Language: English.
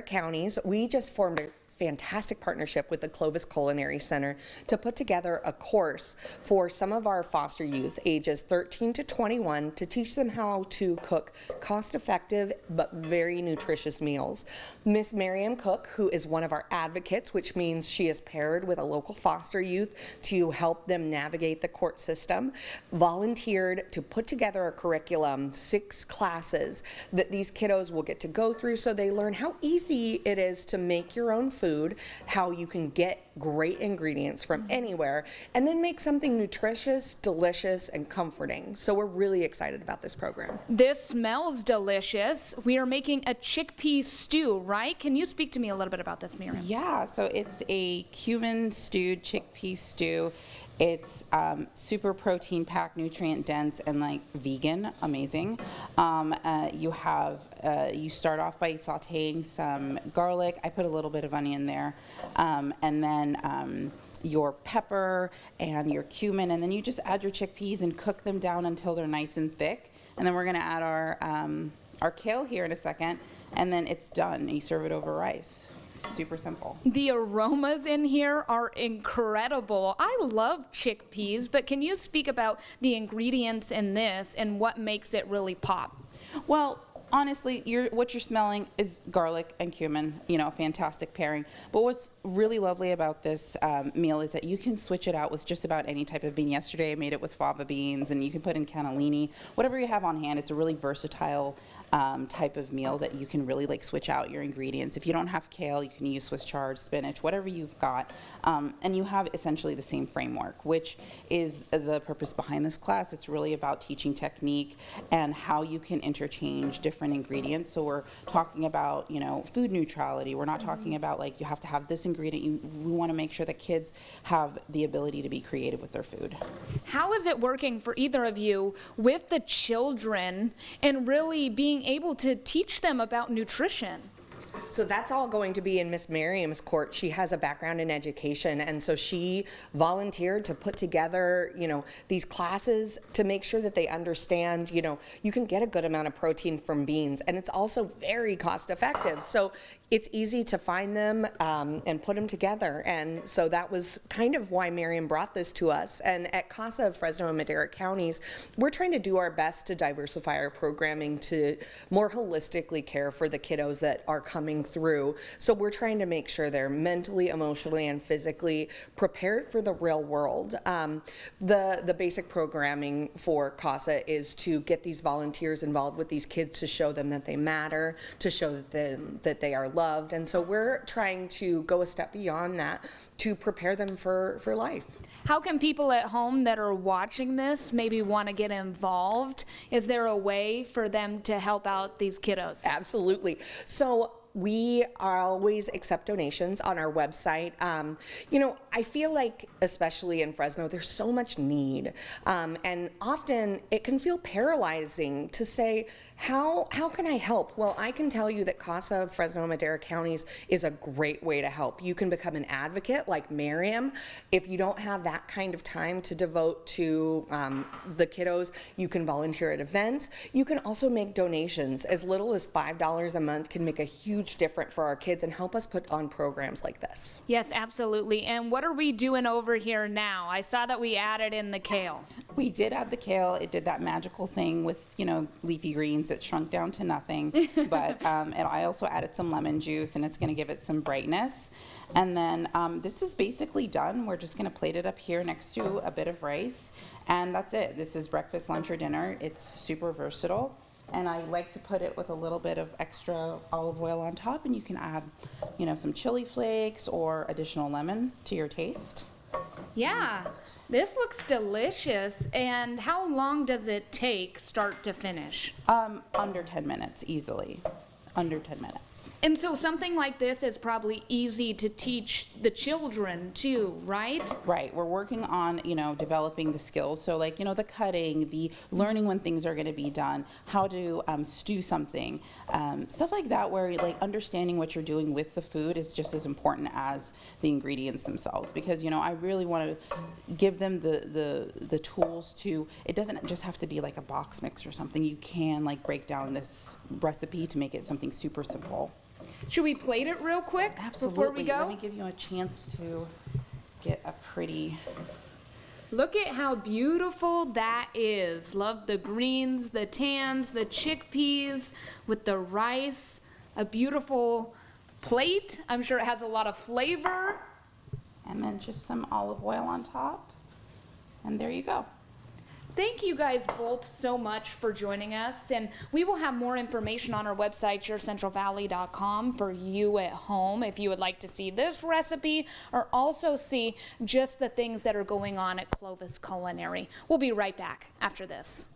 Counties, we just formed a fantastic partnership with the Clovis Culinary Center to put together a course for some of our foster youth ages 13 to 21 to teach them how to cook cost-effective but very nutritious meals. Miss Miriam Cook, who is one of our advocates, which means she is paired with a local foster youth to help them navigate the court system, volunteered to put together a curriculum, 6 classes that these kiddos will get to go through so they learn how easy it is to make your own food, how you can get great ingredients from anywhere, and then make something nutritious, delicious, and comforting. So we're really excited about this program. This smells delicious. We are making a chickpea stew, right? Can you speak to me a little bit about this, Miriam? Yeah, so it's a cumin stewed chickpea stew. It's super protein packed, nutrient dense, and like vegan, amazing. You start off by sauteing some garlic. I put a little bit of onion there, and then your pepper and your cumin, and then you just add your chickpeas and cook them down until they're nice and thick. And then we're gonna add our kale here in a second, and then it's done. You serve it over rice. Super simple. The aromas in here are incredible. I love chickpeas, but can you speak about the ingredients in this and what makes it really pop? Well, honestly, what you're smelling is garlic and cumin, you know, fantastic pairing. But what's really lovely about this meal is that you can switch it out with just about any type of bean. Yesterday I made it with fava beans, and you can put in cannellini, whatever you have on hand. It's a really versatile type of meal that you can really like switch out your ingredients. If you don't have kale, you can use Swiss chard, spinach, whatever you've got, and you have essentially the same framework, which is the purpose behind this class. It's really about teaching technique and how you can interchange different ingredients. So we're talking about, you know, food neutrality. We're not talking about like you have to have this ingredient. We want to make sure that kids have the ability to be creative with their food. How is it working for either of you with the children and really being able to teach them about nutrition? So that's all going to be in Miss Miriam's court. She has a background in education, and so she volunteered to put together, you know, these classes to make sure that they understand, you know, you can get a good amount of protein from beans, and it's also very cost effective. So it's easy to find them and put them together. And so that was kind of why Miriam brought this to us. And at CASA of Fresno and Madera counties, we're trying to do our best to diversify our programming to more holistically care for the kiddos that are coming through. So we're trying to make sure they're mentally, emotionally, and physically prepared for the real world. The basic programming for CASA is to get these volunteers involved with these kids to show them that they matter, to show that they are loved. And so we're trying to go a step beyond that to prepare them for life. How can people at home that are watching this maybe want to get involved? Is there a way for them to help out these kiddos? Absolutely. So we always accept donations on our website. You know, I feel like, especially in Fresno, there's so much need. And often it can feel paralyzing to say, how can I help? Well, I can tell you that CASA of Fresno and Madera counties is a great way to help. You can become an advocate like Miriam. If you don't have that kind of time to devote to the kiddos, you can volunteer at events. You can also make donations. As little as $5 a month can make a huge difference for our kids and help us put on programs like this. Yes, absolutely. And what are we doing over here now? I saw that we added in the kale. We did add the kale. It did that magical thing with, you know, leafy greens. It shrunk down to nothing. But and I also added some lemon juice, and it's going to give it some brightness. And then this is basically done. We're just going to plate it up here next to a bit of rice. And that's it. This is breakfast, lunch, or dinner. It's super versatile. And I like to put it with a little bit of extra olive oil on top, and you can add, you know, some chili flakes or additional lemon to your taste. Yeah, this looks delicious. And how long does it take start to finish? Under 10 minutes, easily. Under 10 minutes. And so something like this is probably easy to teach the children too, right? Right. We're working on, you know, developing the skills. So like, you know, the cutting, the learning when things are going to be done, how to stew something, stuff like that, where like understanding what you're doing with the food is just as important as the ingredients themselves. Because, you know, I really want to give them the tools to, it doesn't just have to be like a box mix or something. You can like break down this recipe to make it something super simple. Should we plate it real quick before we go? Let me give you a chance to get a pretty. Look at how beautiful that is. Love the greens, the tans, the chickpeas with the rice. A beautiful plate. I'm sure it has a lot of flavor. And then just some olive oil on top. And there you go. Thank you guys both so much for joining us, and we will have more information on our website, yourcentralvalley.com, for you at home if you would like to see this recipe or also see just the things that are going on at Clovis Culinary. We'll be right back after this.